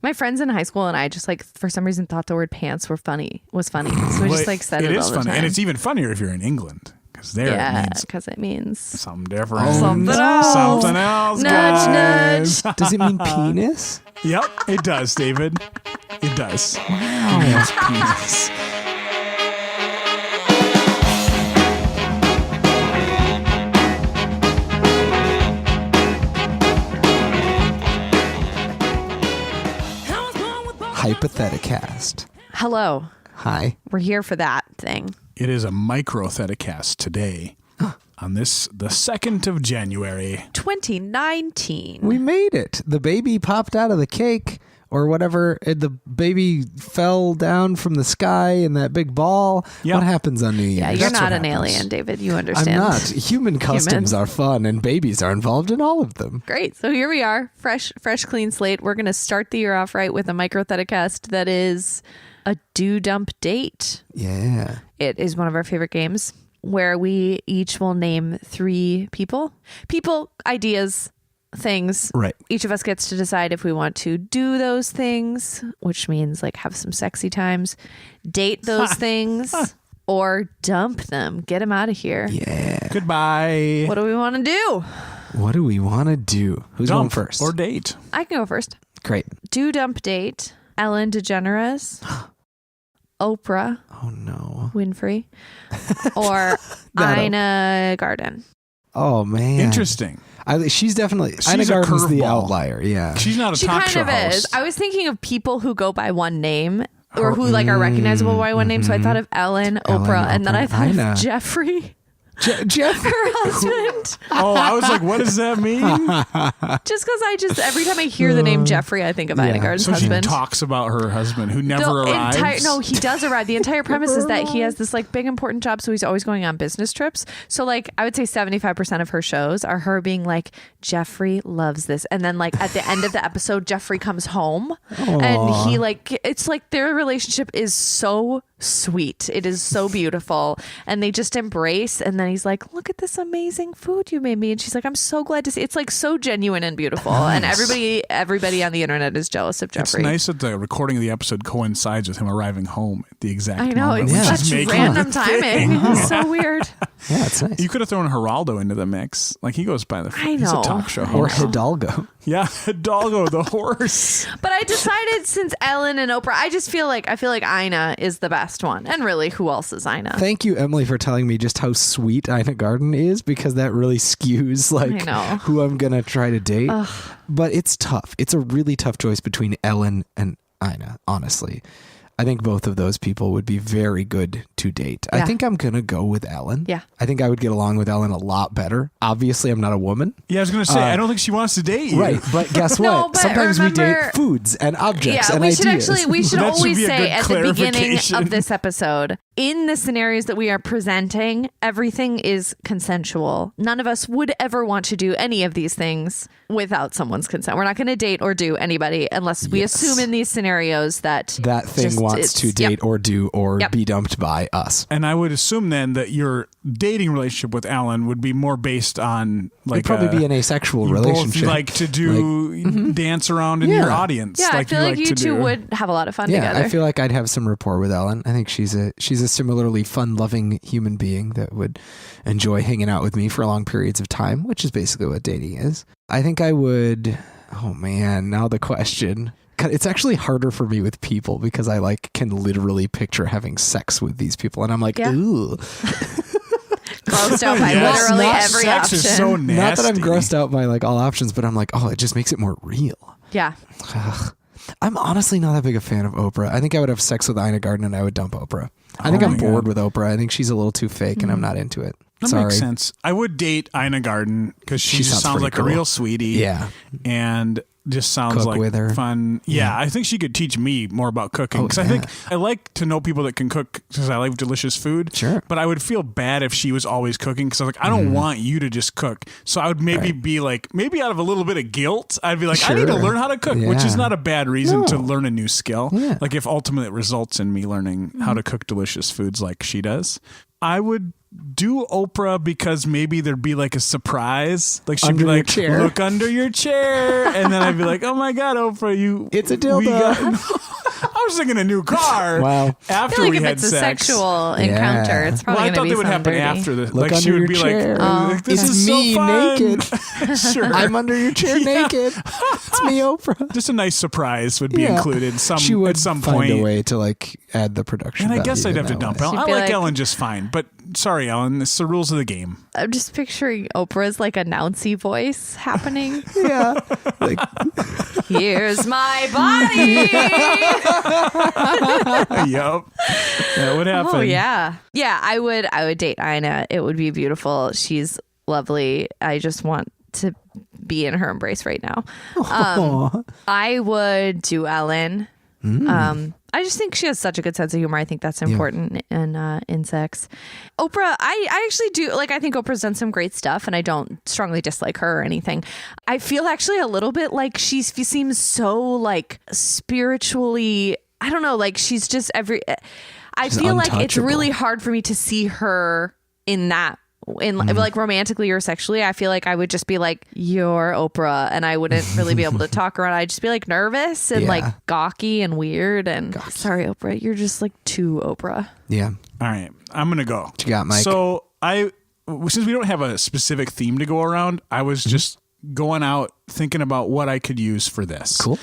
My friends in high school and I just like, for some reason, thought the word pants was funny. So we just like said it all the time. And it's even funnier if you're in England. Because it means something different. Something else. Something else, nudge, guys. nudge. Does it mean penis? Yep, it does, David. It does. Wow. It means penis. Hypotheticast. Hello. Hi. We're here for that thing. It is a Microtheticast today on the 2nd of January. 2019. We made it. The baby popped out of the cake or whatever. The baby fell down from the sky in that big ball. Yep. What happens on New Year's? Yeah, you're not an alien, David. You understand. I'm not. Human customs are fun and babies are involved in all of them. Great. So here we are. Fresh, clean slate. We're going to start the year off right with a Microtheticast that is a do-dump date. Yeah. It is one of our favorite games where we each will name 3 people, ideas, things. Right. Each of us gets to decide if we want to do those things, which means like have some sexy times, date those things, or dump them, get them out of here. Yeah. Goodbye. What do we want to do? What do we want to do? Who's Dump going first? or date? I can go first. Great. Do dump date. Ellen DeGeneres, Oprah. Oh no. Winfrey, or Ina Garten. Oh man. Interesting. She's definitely Ina Garten's the outlier. Yeah. She's not a talk show host. She kind of is. I was thinking of people who go by one name or who like are recognizable by one name. So I thought of Ellen, Oprah, and then I thought of Jeffrey. Jeff, her husband. Oh, I was like, what does that mean? Just because every time I hear the name Jeffrey, I think of Ina Garten's husband. So she talks about her husband who never arrives. No, he does arrive. The entire premise is that he has this like big important job, so he's always going on business trips. So like I would say 75% of her shows are her being like, Jeffrey loves this, and then like at the end of the episode, Jeffrey comes home, and he like it's like their relationship is so sweet. It is so beautiful, and they just embrace. And then he's like, look at this amazing food you made me, and she's like, I'm so glad to see. It's like so genuine and beautiful. Nice. And everybody on the internet is jealous of Jeffrey. It's nice that the recording of the episode coincides with him arriving home at the exact moment. I know, it's such random timing. It's so weird. Yeah, it's nice. You could have thrown Geraldo into the mix. Like he goes by he's a talk show host. Or Hidalgo. Yeah, Hidalgo the horse. But I decided since Ellen and Oprah, I feel like Ina is the best one. And really, who else is Ina? Thank you, Emily, for telling me just how sweet Ina Garten is, because that really skews like who I'm going to try to date. Ugh. But it's tough. It's a really tough choice between Ellen and Ina, honestly. I think both of those people would be very good to date. Yeah. I think I'm going to go with Ellen. Yeah. I think I would get along with Ellen a lot better. Obviously, I'm not a woman. Yeah, I was going to say, I don't think she wants to date you. Right, but guess what? Sometimes we date foods and objects and ideas. We should always say at the beginning of this episode, in the scenarios that we are presenting, everything is consensual. None of us would ever want to do any of these things without someone's consent. We're not going to date or do anybody unless we assume in these scenarios that thing wants to date or do or be dumped by us. And I would assume then that your dating relationship with Alan would be more based on like it'd probably be an asexual relationship. Both like to do dance around in your audience. Yeah, I feel like you two would have a lot of fun together. I feel like I'd have some rapport with Ellen. I think she's a similarly fun-loving human being that would enjoy hanging out with me for long periods of time, which is basically what dating is. I think I would. Oh man, now the question. It's actually harder for me with people because I like can literally picture having sex with these people, and I'm like, ooh. Grossed out by literally every sex option. Is so nasty. Not that I'm grossed out by like all options, but I'm like, oh, it just makes it more real. Yeah. I'm honestly not that big a fan of Oprah. I think I would have sex with Ina Garten and I would dump Oprah. I think I'm bored with Oprah. I think she's a little too fake and I'm not into it. That makes sense. I would date Ina Garten because she just sounds like a real sweetie. Yeah. And just sounds Cook like with her. Fun. Yeah, I think she could teach me more about cooking because I think I like to know people that can cook because I like delicious food. Sure. But I would feel bad if she was always cooking because I was like, I don't want you to just cook. So I would maybe be like, maybe out of a little bit of guilt, I'd be like, I need to learn how to cook, which is not a bad reason to learn a new skill. Yeah. Like if ultimately it results in me learning how to cook delicious foods like she does. I would do Oprah because maybe there'd be like a surprise. Like she'd Under be your like, chair. look under your chair. And then I'd be like, oh my God, Oprah, It's a dildo. I was thinking a new car. Wow. I After feel like we if had it's a sex. sexual encounter, it's Well, probably I going to thought be they would happen dirty. after the Look like under she would your be chair. like, this It's is me so fun. naked. Sure. I'm under your chair naked. It's me, Oprah. Just a nice surprise would be included She would at some find point. a way to like add the production. And I value guess I'd in have to that dump way. Ellen. I She'd be like like- Ellen just fine, but sorry, Ellen, it's the rules of the game. I'm just picturing Oprah's like announcy voice happening. Yeah. Like, Here's my body. Yup. That would happen. Oh yeah. Yeah, I would date Ina. It would be beautiful. She's lovely. I just want to be in her embrace right now. aw. I would do Ellen. I just think she has such a good sense of humor. I think that's important in sex. Oprah, I actually do like. I think Oprah's done some great stuff, and I don't strongly dislike her or anything. I feel actually a little bit like she seems so like spiritually. I don't know. Like she's just every. I She's feel like it's untouchable. really hard for me to see her in that. Like romantically or sexually, I feel like I would just be like, you're Oprah, and I wouldn't really be able to talk around. I'd just be like nervous and like gawky and weird and sorry, Oprah, you're just like too Oprah. Yeah. All right, I'm gonna go. What you got, Mike? So since we don't have a specific theme to go around, I was just going out thinking about what I could use for this. Cool.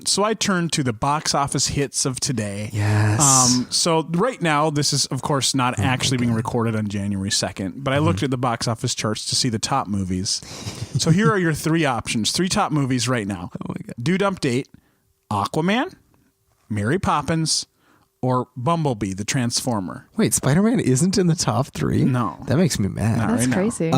So I turned to the box office hits of today. Yes. So right now, this is of course not actually being recorded on January 2nd, but I looked at the box office charts to see the top movies. So here are your three options, three top movies right now. Oh my God. Do Dump Date, Aquaman, Mary Poppins, or Bumblebee, the Transformer. Wait, Spider-Man isn't in the top 3? No. That makes me mad. Not That's right now. crazy.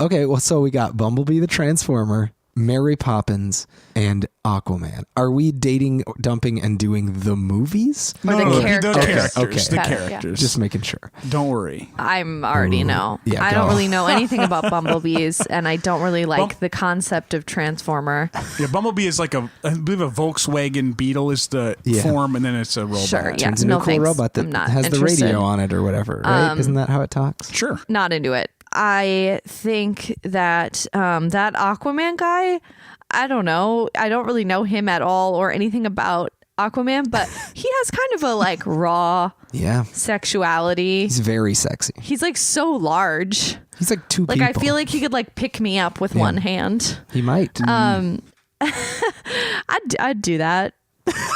Okay, well, so we got Bumblebee the Transformer, Mary Poppins, and Aquaman. Are we dating, dumping, and doing the movies? Or the No, characters. The characters. Okay. The Better, yeah. characters. Just making sure. Don't worry. I'm already know. Yeah, I don't go. really know anything about bumblebees, and I don't really like the concept of Transformer. Yeah, Bumblebee is like I believe a Volkswagen Beetle is the form, and then it's a robot. Sure, yeah. Turns into no a cool thanks. robot that I'm not has the interested. radio on it or whatever, right? Isn't that how it talks? Sure. Not into it. I think that that Aquaman guy, I don't know. I don't really know him at all or anything about Aquaman, but he has kind of a like raw Yeah. sexuality. He's very sexy. He's like so large. He's like two Like people. I feel like he could like pick me up with one hand. he might. I'd do that.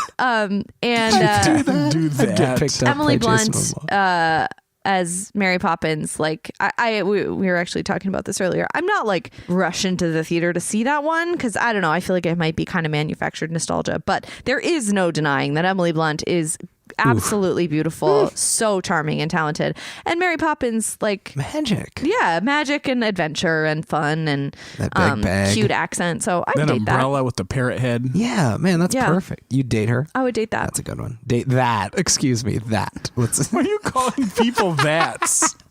And Do Get that. picked up Emily by Jason Blunt Momoa. as Mary Poppins, like we were actually talking about this earlier. I'm not like rushing to the theater to see that one because I don't know. I feel like it might be kind of manufactured nostalgia, but there is no denying that Emily Blunt is absolutely beautiful, so charming and talented. And Mary Poppins, like Magic. yeah, magic and adventure and fun and That big bag. cute accent. So I'd That date that. umbrella with the parrot head. Yeah, man, that's Yeah. perfect. You date her? I would date that. That's a good one. Date that. Excuse me, that. What's Why are you calling people that?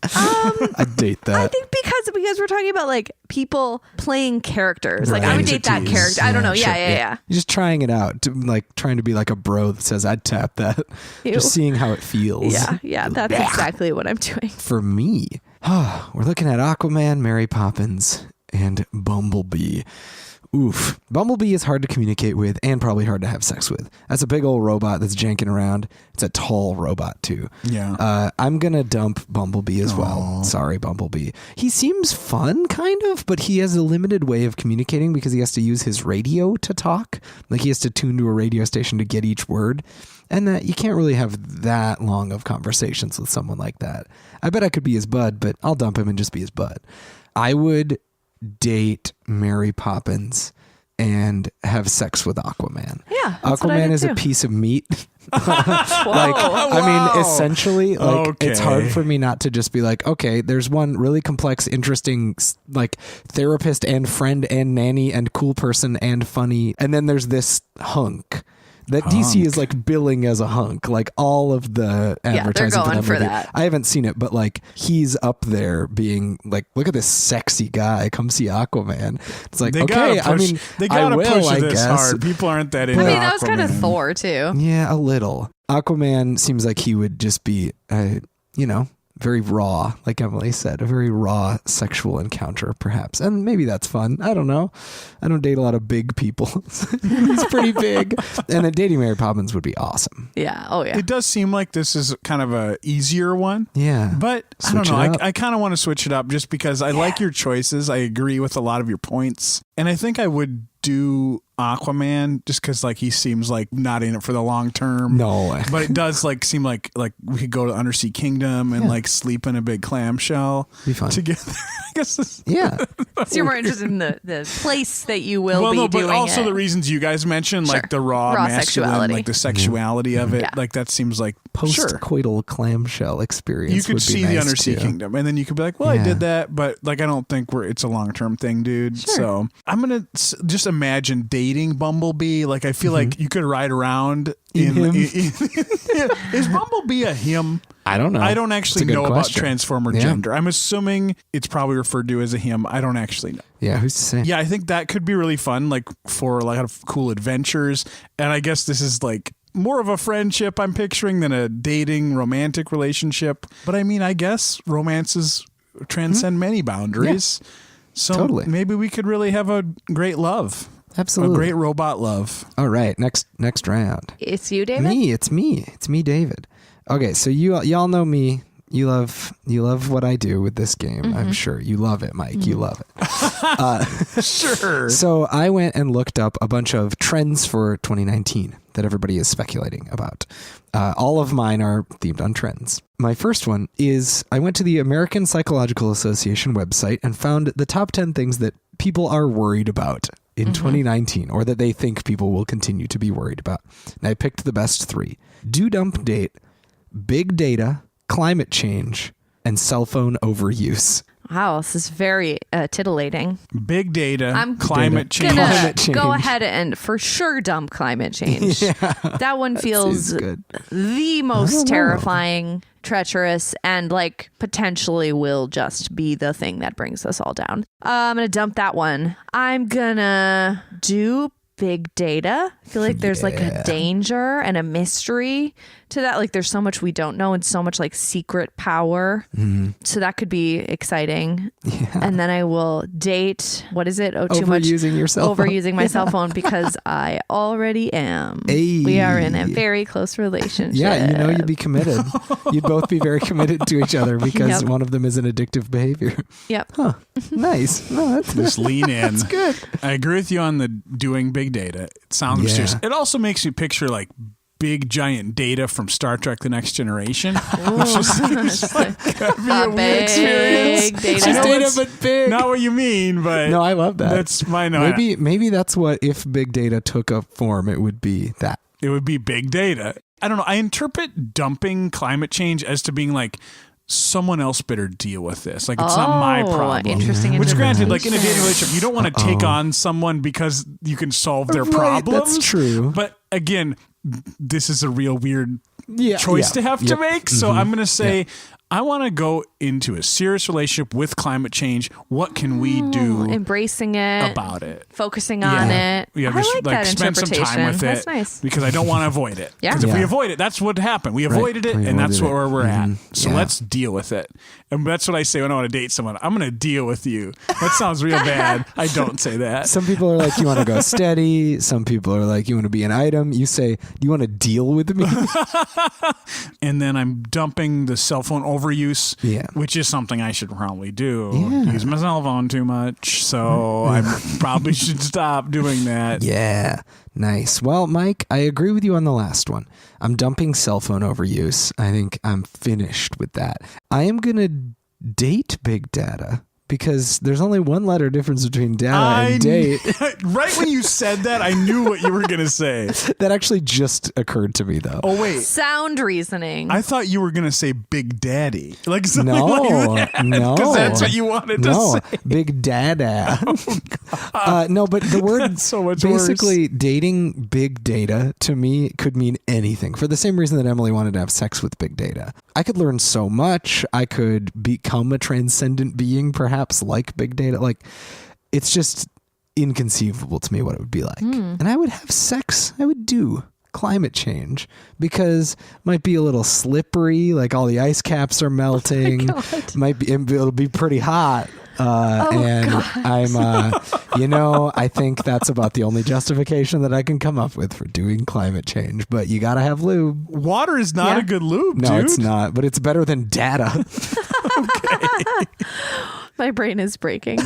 I date that. I think because we're talking about like people playing characters. Like I would date that Entities. character. I don't know. Sure, Yeah. You're just trying it out, trying to be like a bro that says I'd tap that. Ew. Just seeing how it feels. Yeah. That's exactly what I'm doing. For me, we're looking at Aquaman, Mary Poppins, and Bumblebee. Oof. Bumblebee is hard to communicate with and probably hard to have sex with. That's a big old robot that's janking around. It's a tall robot too. Yeah. I'm going to dump Bumblebee as well. Sorry, Bumblebee. He seems fun, kind of, but he has a limited way of communicating because he has to use his radio to talk. Like he has to tune to a radio station to get each word. And that you can't really have that long of conversations with someone like that. I bet I could be his bud, but I'll dump him and just be his bud. I would date Mary Poppins and have sex with Aquaman. Yeah, that's what I Aquaman did is a too. piece of meat. Whoa. I mean, essentially, like it's Okay. hard for me not to just be like, okay, there's one really complex, interesting, like therapist and friend and nanny and cool person and funny, and then there's this hunk. That DC is like billing as a hunk, like all of the advertising going that for movie. that. I haven't seen it, but like he's up there being like, look at this sexy guy. Come see Aquaman. It's like, They okay, gotta push, I mean, they gotta I will, push I this guess. hard. People aren't that into I mean, that was kind of Aquaman. Thor too. Yeah, a little. Aquaman seems like he would just be, very raw, like Emily said, a very raw sexual encounter, perhaps. And maybe that's fun. I don't know. I don't date a lot of big people. He's pretty big. And dating Mary Poppins would be awesome. Yeah. Oh, yeah. It does seem like this is kind of a easier one. Yeah. But Switch I don't know. it up. I kind of want to switch it up just because I like your choices. I agree with a lot of your points. And I think I would do Aquaman just because like he seems like not in it for the long term. No. But it does like seem like we could go to Undersea Kingdom and like sleep in a big clamshell Be fun. together. I guess Yeah. So you're more interested in the place that you will be but doing also it. the reasons you guys mentioned, like the raw masculine, sexuality. like the sexuality of it. Yeah. Like that seems like Post-coital clamshell experience. You could would be see nice the Undersea too. Kingdom, and then you could be like, "Well, I Yeah. did that," but like, I don't think it's a long-term thing, dude. Sure. So I'm gonna just imagine dating Bumblebee. Like, I feel like you could ride around In him? Is Bumblebee a him? I don't know. I don't It's a actually good know about question. transformer Yeah. gender. I'm assuming it's probably referred to as a him. I don't actually know. Yeah, who's to say? Yeah, I think that could be really fun, like for a lot of cool adventures. And I guess this is like more of a friendship I'm picturing than a dating romantic relationship. But I mean, I guess romances transcend many boundaries. So Totally. maybe we could really have a great love. Absolutely. A great robot love. All right, next round. It's you, David? It's me, David. Okay, so y'all know me. You love what I do with this game. I'm sure you love it, Mike. You love it. Sure. So I went and looked up a bunch of trends for 2019 that everybody is speculating about. All of mine are themed on trends. My first one is I went to the American Psychological Association website and found the top 10 things that people are worried about in 2019, or that they think people will continue to be worried about. And I picked the best 3. Do dump date, big data, climate change, and cell phone overuse. Wow, this is very titillating. Big data, I'm climate change. Gonna Climate change. go ahead and for sure dump climate change. That one feels Seems good. the most terrifying, treacherous, and like potentially will just be the thing that brings us all down. I'm gonna dump that one. I'm gonna do big data. I feel like there's like a danger and a mystery to that. Like there's so much we don't know and so much like secret power. So that could be exciting. And then I will date, what is it? Oh, too much Overusing your cell phone. overusing my cell phone because I already am. Hey. We are in a very close relationship. Yeah, you'd be committed. You'd both be very committed to each other because Yep. one of them is an addictive behavior. Yep. Huh. Nice. No, that's Just lean in. That's good. I agree with you on the doing big data. It sounds mysterious. It also makes you picture like big giant data from Star Trek: The Next Generation. Which is like, that'd be a weird experience. Big data. I know Data, it's but big. not what you mean, but No, I love that. that's my no. Maybe that's what, if big data took a form, it would be that. It would be big data. I don't know. I interpret dumping climate change as to being like, someone else better deal with this. Like, it's not my problem. Interesting. Which, granted, like in a dating interpretation. relationship, you don't want to take on someone because you can solve their problems. That's true. But again, this is a real weird Yeah, choice yeah. to have to Yep. make. So I'm going to say, I want to go into a serious relationship with climate change. What can we do Embracing it, about it? focusing on it. Yeah, I just like that spend some interpretation. time with it. That's nice. Because I don't want to avoid it. Yeah. Because if we Yeah. avoid it, that's what happened. We avoided it, We and that's avoided where it. we're at. So Yeah. let's deal with it. And that's what I say when I want to date someone. I'm going to deal with you. That sounds real bad. I don't say that. Some people are like, you want to go steady. Some people are like, you want to be an item. You say, do you want to deal with me? And then I'm dumping the cell phone overuse, Yeah. which is something I should probably do. Yeah. Use my cell phone too much. So I probably should stop doing that. Yeah. Nice. Well, Mike, I agree with you on the last one. I'm dumping cell phone overuse. I think I'm finished with that. I am going to date big data because there's only one letter difference between data and date. Right when you said that, I knew what you were going to say. That actually just occurred to me, though. Oh, wait. Sound reasoning. I thought you were going to say Big Daddy. Like something No, like that. no. Because that's what you wanted to No, say. big dada. No, but the word That's so much basically dating big data to me could mean anything for the same reason that Emily wanted to have sex with big data. I could learn so much. I could become a transcendent being, perhaps like big data. Like, it's just inconceivable to me what it would be like. And I would have sex. I would do climate change because might be a little slippery, like all the ice caps are melting. It'll be pretty hot. I'm, I think that's about the only justification that I can come up with for doing climate change. But you got to have lube. Water is not a good lube, No, dude. it's not. But it's better than data. Okay. My brain is breaking.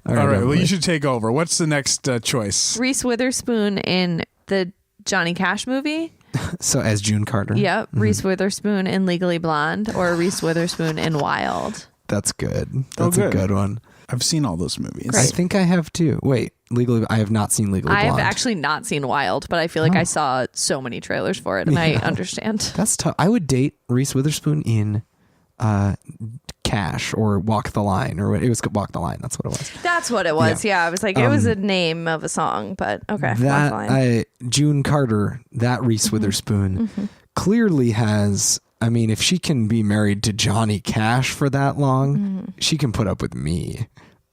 All right. Well, you should take over. What's the next choice? Reese Witherspoon in the Johnny Cash movie. So as June Carter. Yep. Reese Witherspoon in Legally Blonde or Reese Witherspoon in Wild. That's good. That's a good one. I've seen all those movies. I think I have too. Wait, I have not seen Legally Blonde. I have actually not seen Wild, but I feel like I saw so many trailers for it and I understand. That's tough. I would date Reese Witherspoon in Cash or Walk the Line, or it was Walk the Line. That's what it was. That's what it was. Yeah. I was like, it was a name of a song, but okay. Walk the Line. June Carter, that Reese Witherspoon clearly has, I mean, if she can be married to Johnny Cash for that long, she can put up with me.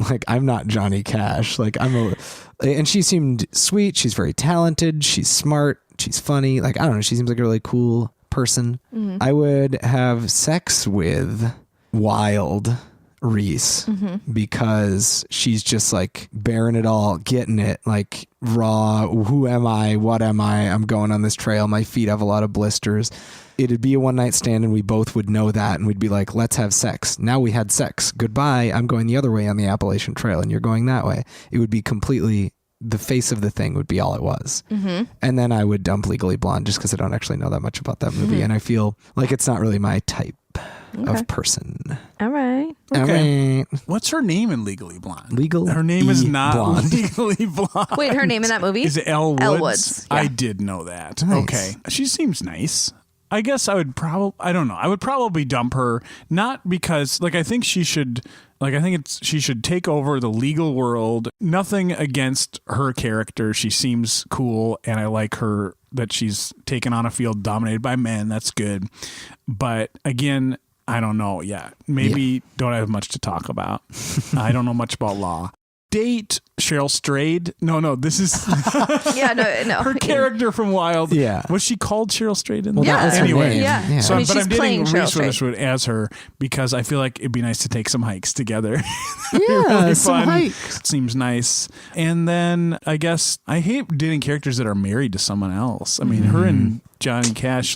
Like, I'm not Johnny Cash. Like, and she seemed sweet. She's very talented. She's smart. She's funny. Like, I don't know. She seems like a really cool person. I would have sex with Wild Reese because she's just like bearing it all, getting it, like raw. Who am I? What am I? I'm going on this trail. My feet have a lot of blisters. It'd be a one night stand and we both would know that and we'd be like, let's have sex. Now we had sex. Goodbye. I'm going the other way on the Appalachian Trail and you're going that way. It would be completely, the face of the thing would be all it was. And then I would dump Legally Blonde just because I don't actually know that much about that movie. And I feel like it's not really my type of person. All right. Okay. What's her name in Legally Blonde? Her name is not Blonde. Legally Blonde. Wait, her name in that movie? Is it Elle Woods? Elle Woods. Yeah. I did know that. Nice. Okay. She seems nice. I guess I would I don't know. I would probably dump her, not because, like, I think she should, like, she should take over the legal world. Nothing against her character. She seems cool, and I like her that she's taken on a field dominated by men. That's good. But again, I don't know. Yeah. Maybe don't have much to talk about. I don't know much about law. Date Cheryl Strayed. No, this is no. her character from Wild. Yeah. Was she called Cheryl Strayed in Well, that? that was her Anyway. name. Yeah. So, I mean, but she's I'm dating playing Cheryl Reese Strayed. Witherspoon as her because I feel like it'd be nice to take some hikes together. Yeah, some fun. hikes. Seems nice. And then I guess I hate dating characters that are married to someone else. I mean, her and Johnny Cash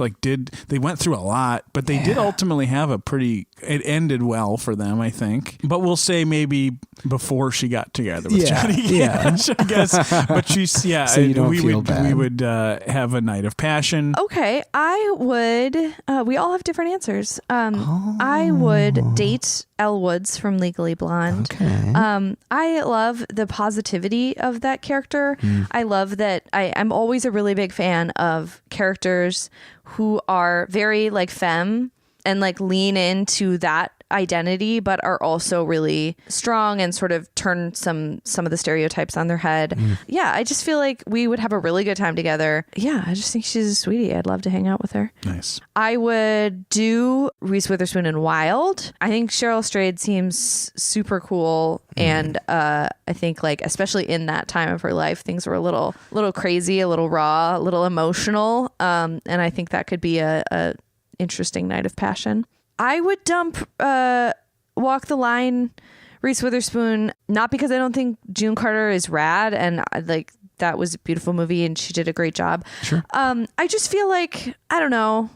they went through a lot, but they did ultimately have it ended well for them, I think. But we'll say maybe before she got together with Johnny Cash, I guess. But she's So you don't feel bad. We would have a night of passion. Okay, I would. We all have different answers. I would date Elle Woods from Legally Blonde. Okay. I love the positivity of that character. I love that. I'm always a really big fan of characters who are very like femme and like lean into that identity, but are also really strong and sort of turn some of the stereotypes on their head. Yeah, I just feel like we would have a really good time together. Yeah, I just think she's a sweetie. I'd love to hang out with her. Nice. I would do Reese Witherspoon in Wild. I think Cheryl Strayed seems super cool. And I think like, especially in that time of her life, things were a little crazy, a little raw, a little emotional. And I think that could be a interesting night of passion. I would dump Walk the Line Reese Witherspoon, not because I don't think June Carter is rad and like that was a beautiful movie and she did a great job. Sure. I just feel like I don't know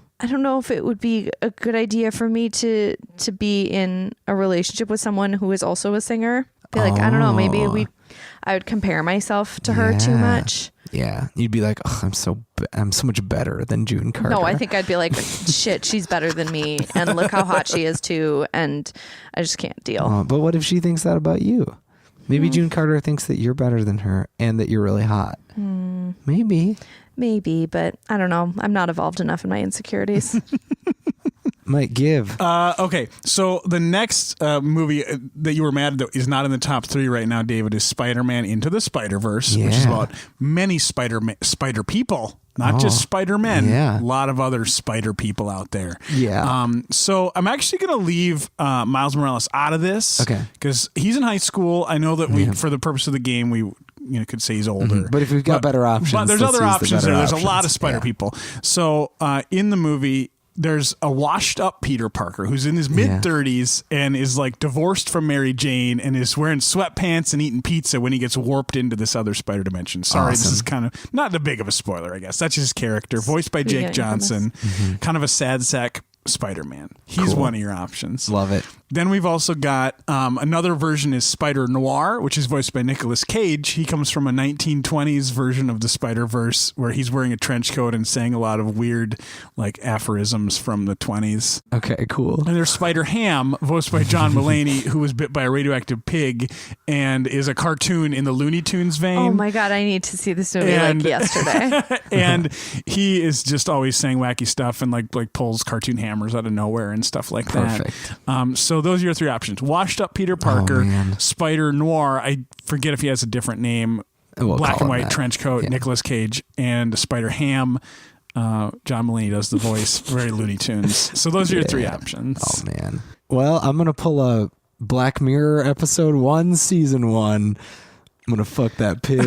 if it would be a good idea for me to be in a relationship with someone who is also a singer. I feel like I don't know, maybe I would compare myself to her too much. Yeah, you'd be like, oh, I'm so much better than June Carter. No, I think I'd be like, shit, she's better than me, and look how hot she is too, and I just can't deal. But what if she thinks that about you? Maybe June Carter thinks that you're better than her and that you're really hot. Maybe, but I don't know. I'm not evolved enough in my insecurities. Might give. Okay, so the next movie that you were mad at that is not in the top 3 right now, David, is Spider-Man Into the Spider-Verse, which is about many spider people, not just Spider-Men. Yeah. A lot of other spider people out there. Yeah. So I'm actually going to leave Miles Morales out of this. Okay. Because he's in high school. I know that for the purpose of the game, we could say he's older. But if we've got better options, but there's let's other use the options better there. There's a options. lot of spider Yeah. people. So in the movie, there's a washed up Peter Parker who's in his mid 30s and is like divorced from Mary Jane and is wearing sweatpants and eating pizza when he gets warped into this other spider dimension. Sorry, This is kind of not the big of a spoiler, I guess. That's his character, voiced by Jake Johnson, kind of a sad sack Spider-Man. He's one of your options. Love it. Then we've also got another version is Spider Noir, which is voiced by Nicolas Cage. He comes from a 1920s version of the Spider-Verse where he's wearing a trench coat and saying a lot of weird like aphorisms from the 20s. Okay, cool. And there's Spider Ham, voiced by John Mulaney, who was bit by a radioactive pig and is a cartoon in the Looney Tunes vein. Oh my God, I need to see this movie like yesterday. And he is just always saying wacky stuff and like pulls cartoon hammers out of nowhere and stuff like Perfect. that. So those are your three options. Washed up Peter Parker, Spider Noir, I forget if he has a different name, black and white trench coat, Nicolas Cage, and Spider Ham. John Mulaney does the voice, very Looney Tunes. So those are your three options. Oh man. Well, I'm gonna pull a Black Mirror episode 1, season 1. I'm gonna fuck that pig.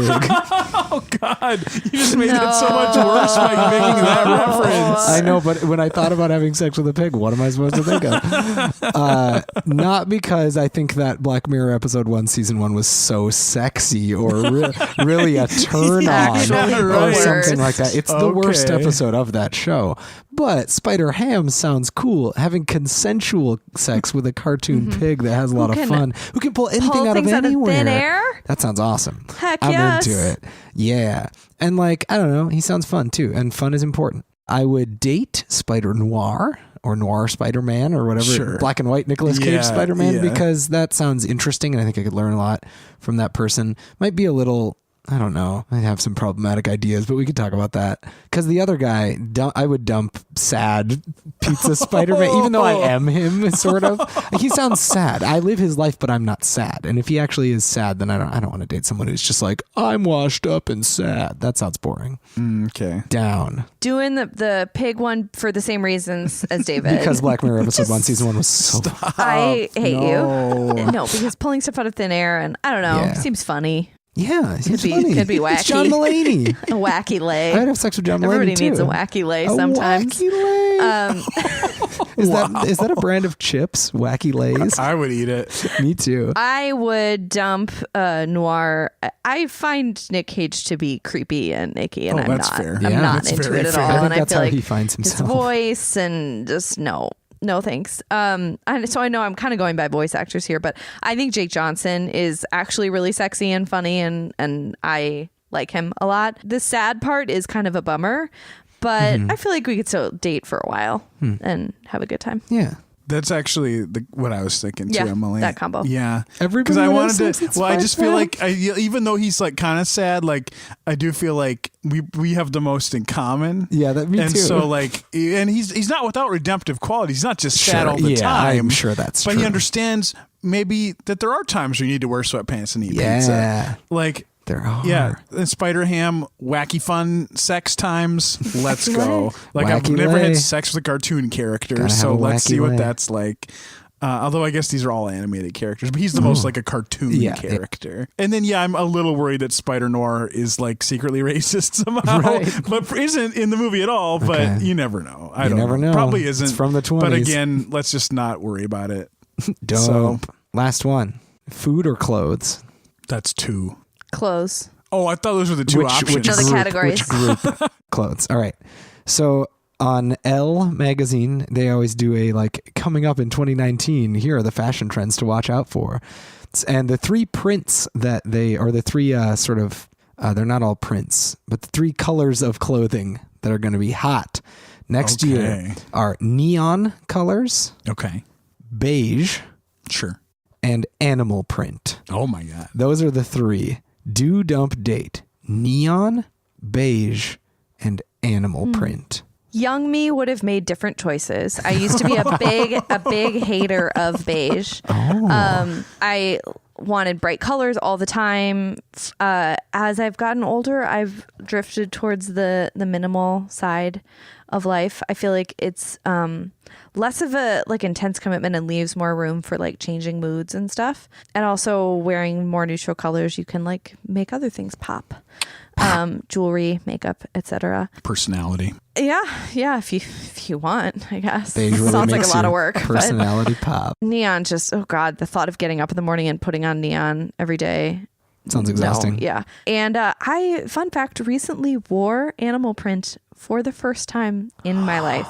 Oh God! You just made it so much worse by making that reference. I know, but when I thought about having sex with a pig, what am I supposed to think of? Not because I think that Black Mirror episode 1, season 1 was so sexy or really a turn on or something like that. It's the worst episode of that show. But Spider Ham sounds cool. Having consensual sex with a cartoon pig that has a lot of fun, who can pull anything out of anywhere. Thin air? That sounds awesome. Heck I'm yes. into it. Yeah. And like, I don't know, he sounds fun too. And fun is important. I would date Spider Noir or Noir Spider-Man or whatever, black and white Nicolas Cage Spider-Man, because that sounds interesting and I think I could learn a lot from that person. Might be a little, I don't know, I have some problematic ideas, but we could talk about that. Because the other guy, I would dump sad pizza Spider-Man, even though I am him, sort of. He sounds sad. I live his life, but I'm not sad. And if he actually is sad, then I don't want to date someone who's just like, I'm washed up and sad. That sounds boring. Okay. Down. Doing the pig one for the same reasons as David. Because Black Mirror episode 1, season 1 was so fun. I hate you. No, because pulling stuff out of thin air and I don't know, seems funny. Yeah, could be wacky. It's John Mulaney. A Wacky Lay. I'd have sex with John Mulaney. Everybody too. needs a Wacky Lay sometimes. Wacky Lay. Is that a brand of chips? Wacky Lays. I would eat it. Me too. I would dump Noir. I find Nick Cage to be creepy and icky, and I'm that's not. fair. I'm not into it at all. I think and that's I feel how like he finds his himself. voice and just no thanks. And so I know I'm kind of going by voice actors here, but I think Jake Johnson is actually really sexy and funny, and I like him a lot. The sad part is kind of a bummer, but I feel like we could still date for a while and have a good time. Yeah. That's actually what I was thinking too, Emily. That combo. Yeah, Everybody because I knows wanted to. it's Well, I fine just feel like even though he's like kind of sad, like I do feel like we have the most in common. Yeah, me too. And so like, and he's not without redemptive qualities. He's not just sad all the time. I'm sure that's but true. he understands maybe that there are times where you need to wear sweatpants and eat pizza. Like. There are. Yeah, and Spider Ham, wacky fun sex times. Let's go. Like Wacky I've never Lay. had sex with a cartoon character, Gotta so have a let's Wacky see what Lay. that's like. Although I guess these are all animated characters, but he's the most like a cartoon character. And then I'm a little worried that Spider Noir is like secretly racist somehow, but isn't in the movie at all. But you never know. I don't never know. Probably isn't. It's from the 20s. But again, let's just not worry about it. Dope. So, Last one. Food or clothes? that's 2. Clothes. Oh, I thought those were the 2 options. Which other categories? Which group? Clothes. All right. So on Elle magazine, they always do a like coming up in 2019. Here are the fashion trends to watch out for. And the 3 prints that the 3 they're not all prints, but the 3 colors of clothing that are going to be hot next year are neon colors. Okay. Beige. Sure. And animal print. Oh my God. Those are the 3. Do, dump, date. Neon, beige, and animal print. Young me would have made different choices. I used to be a big hater of beige. I wanted bright colors all the time. As I've gotten older, I've drifted towards the minimal side of life. I feel like it's less of a like intense commitment and leaves more room for like changing moods and stuff. And also wearing more neutral colors, you can like make other things pop. Jewelry, makeup, etc. Personality. Yeah, if you want, I guess. Beige really Sounds like makes a lot your of work. personality pop. Neon just, oh God, the thought of getting up in the morning and putting on neon every day. Sounds exhausting. No, yeah. And fun fact, recently wore animal print for the first time in my life.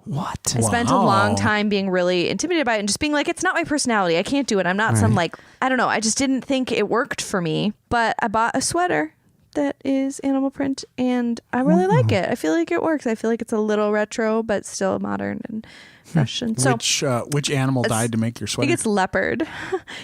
What? I spent a long time being really intimidated by it and just being like, it's not my personality. I can't do it. I'm not some like, I don't know. I just didn't think it worked for me. But I bought a sweater that is animal print and I really like it. I feel like it works. I feel like it's a little retro, but still modern and fresh. And so which animal died to make your I sweater? think it's leopard.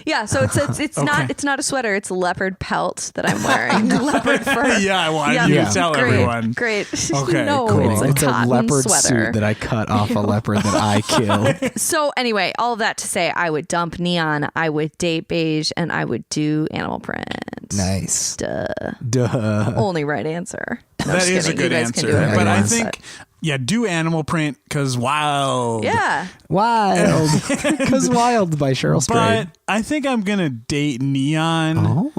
Yeah, so it's not a sweater. It's leopard pelt that I'm wearing. Leopard fur. Yeah, well, I need to tell everyone. Great. Okay, no, cool. it's a leopard sweater suit that I cut off a leopard that I killed. So anyway, all of that to say, I would dump neon, I would date beige, and I would do animal print. Nice. Duh. Only right answer. No, That is a kidding. good You guys can answer. do whatever But you I want, think, do animal print because wild. yeah. Wild. Because Wild by Cheryl Strayed. But I think I'm going to date neon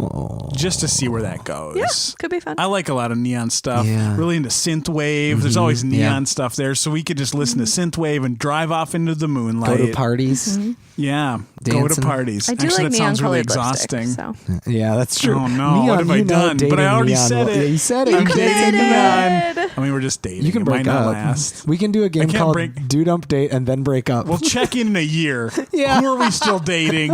just to see where that goes. Yeah, could be fun. I like a lot of neon stuff. Yeah. Really into synthwave. There's always neon stuff there. So we could just listen to synthwave and drive off into the moonlight. Go to parties. Yeah. Go to Dancing. parties. I do Actually, like that neon sounds really colored exhausting. lipstick. So. Yeah, that's true. Oh no, Neon, what have I done? But I already neon said will- it. Yeah, you said it. I'm You dating dated neon. I mean, we're just dating. You can It break might not up. last. We can do a game can't called break- Do Dump Date and then break up. We'll check in a year. Yeah. Who are we still dating?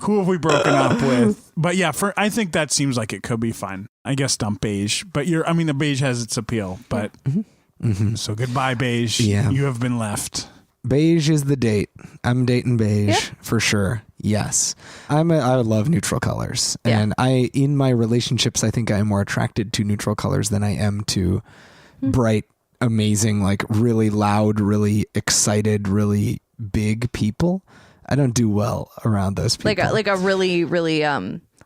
Who have we broken up with? But yeah, I think that seems like it could be fun. I guess dump beige. But the beige has its appeal. But so goodbye, beige. Yeah. You have been left. Beige is the date. I'm dating beige for sure. Yes. I love neutral colors. Yeah. And in my relationships, I think I am more attracted to neutral colors than I am to bright, amazing, like really loud, really excited, really big people. I don't do well around those people. Like a really, really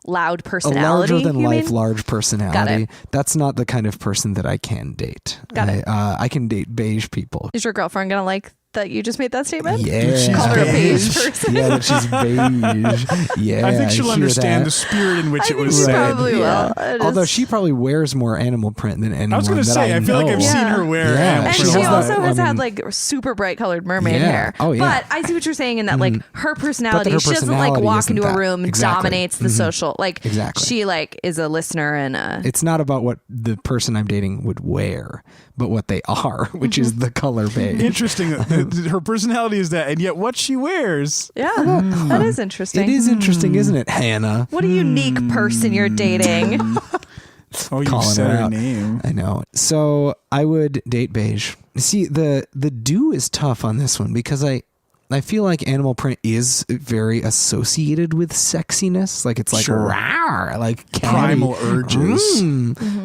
loud A personality. larger than you life, mean? large personality. Got it. That's not the kind of person that I can date. Got it. I can date beige people. Is your girlfriend gonna like that you just made that statement? Yeah. She's Call her a beige beige. person. Yeah, that she's beige. Yeah. I think she'll hear understand that. the spirit in which I it think was she said. probably will. It Although is- she probably wears more animal print than anyone. I was going to that say, I feel like I've know. seen her wear Yeah, animal And she she print. has also that- has I had mean- like super bright colored mermaid Yeah. hair. Oh, yeah. But I see what you're saying in that like her personality, her she doesn't like personality walk isn't into a that. room, Exactly. dominates the social. Like Exactly. she like is a listener and It's not about what the person I'm dating would wear, but what they are, which is the color beige. Interesting. Her personality is that, and yet what she wears. yeah, that is interesting. It is interesting, isn't it, Hannah? What a unique person you're dating. Oh, you Calling said her her out. name. I know. So I would date beige. See, the do is tough on this one because I feel like animal print is very associated with sexiness. Like it's like Sure. rawr, like catty. Primal urges.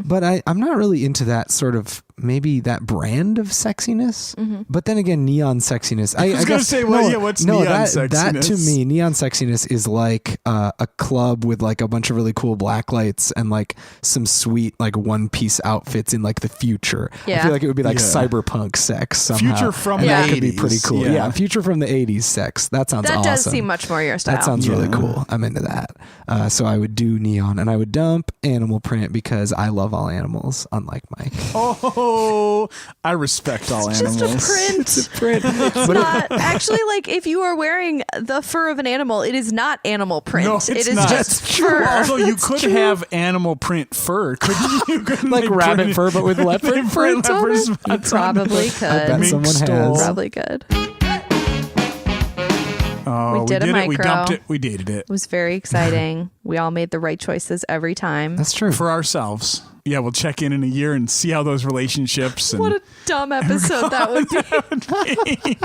But I'm not really into that sort of maybe that brand of sexiness. But then again, neon sexiness. I was gonna say, what's neon sexiness? That to me, neon sexiness is like a club with like a bunch of really cool black lights and like some sweet like one piece outfits in like the future. I Yeah. feel like it would be like Yeah. cyberpunk sex somehow. Future from And the that could be 80s. pretty cool. Yeah. Yeah, future from the 80s sex. That sounds That awesome. does seem much more your style. That sounds really Yeah. cool. I'm into that. So I would do neon and I would dump animal print because I love all animals, unlike Mike. Oh, I respect all It's animals. just a print. It's a print. It's not actually like if you are wearing the fur of an animal, it is not animal print. No, it's it is not. just That's true. fur. Although you could have animal print fur, couldn't you? Couldn't Like they rabbit print- fur, but with leopard they print print on leopard it? You spots on probably it. could. I bet Mink someone stole. has. Probably could. Oh, We did a it. We micro. dumped it. We dated it It was very exciting. We all made the right choices every time. That's true. for ourselves. Yeah, we'll check in a year and see how those relationships. And What a dumb episode that would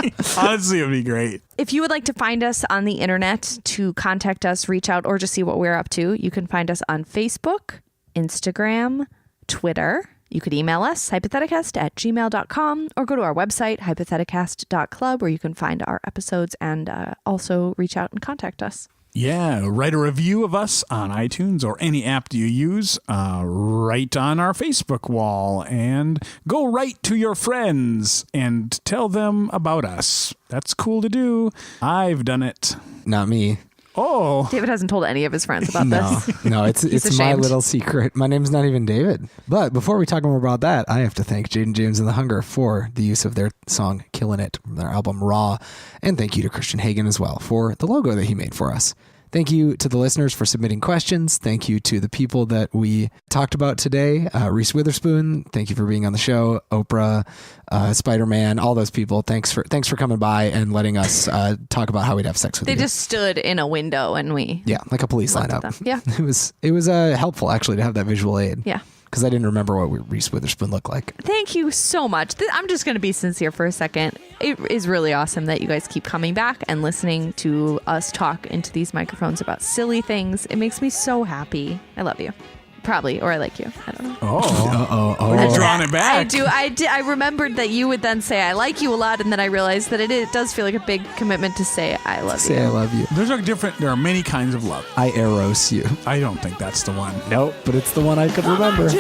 be. honestly, it'd be great. If you would like to find us on the internet, to contact us, reach out, or just see what we're up to, you can find us on Facebook, Instagram, Twitter. You could email us, hypotheticast@gmail.com, or go to our website, hypotheticast.club, where you can find our episodes and also reach out and contact us. Yeah, write a review of us on iTunes or any app you use. Write on our Facebook wall and go right to your friends and tell them about us. That's cool to do. I've done it. Not me. Oh, David hasn't told any of his friends about No, this. no, it's my ashamed. little secret. My name's not even David. But before we talk more about that, I have to thank Jaden James and the Hunger for the use of their song "Killin' It" from their album Raw, and thank you to Christian Hagen as well for the logo that he made for us. Thank you to the listeners for submitting questions. Thank you to the people that we talked about today. Reese Witherspoon, thank you for being on the show. Oprah, Spider-Man, all those people. Thanks for coming by and letting us talk about how we'd have sex with you. They just stood in a window and we like a police looked at lineup. them. Yeah. It was helpful actually to have that visual aid. Yeah. Because I didn't remember what Reese Witherspoon looked like. Thank you so much. I'm just going to be sincere for a second. It is really awesome that you guys keep coming back and listening to us talk into these microphones about silly things. It makes me so happy. I love you. Probably, or I like you. I don't know. We're drawing it back. I do. I remembered that you would then say I like you a lot, and then I realized that it does feel like a big commitment to say I love you. Say I love you. There are many kinds of love. I eros you. I don't think that's the one. Nope, but it's the one I could remember.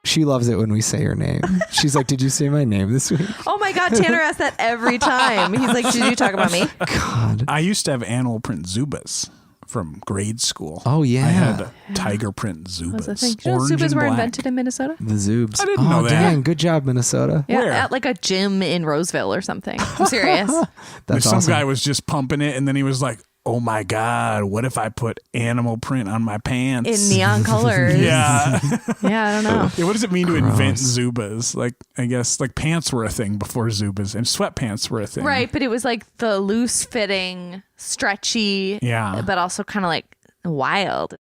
She loves it when we say her name. She's like, "Did you say my name this week?" Oh my God, Tanner asks that every time. He's like, "Did you talk about me?" God. I used to have animal print Zubas from grade school. Oh, yeah. I had tiger print Zubas. Was the thing. You know, Orange Zubas and were black. invented in Minnesota. The Zoobs. I didn't know that. Dang, good job, Minnesota. Yeah, Where? at like a gym in Roseville or something. I'm serious. That's Some awesome. guy was just pumping it, and then he was like, "Oh my God, what if I put animal print on my pants?" In neon colors. Yeah. Yeah, I don't know. Yeah, what does it mean to invent Gross. Zubas? Like, I guess like pants were a thing before Zubas, and sweatpants were a thing. Right, but it was like the loose fitting, stretchy, Yeah. but also kind of like wild.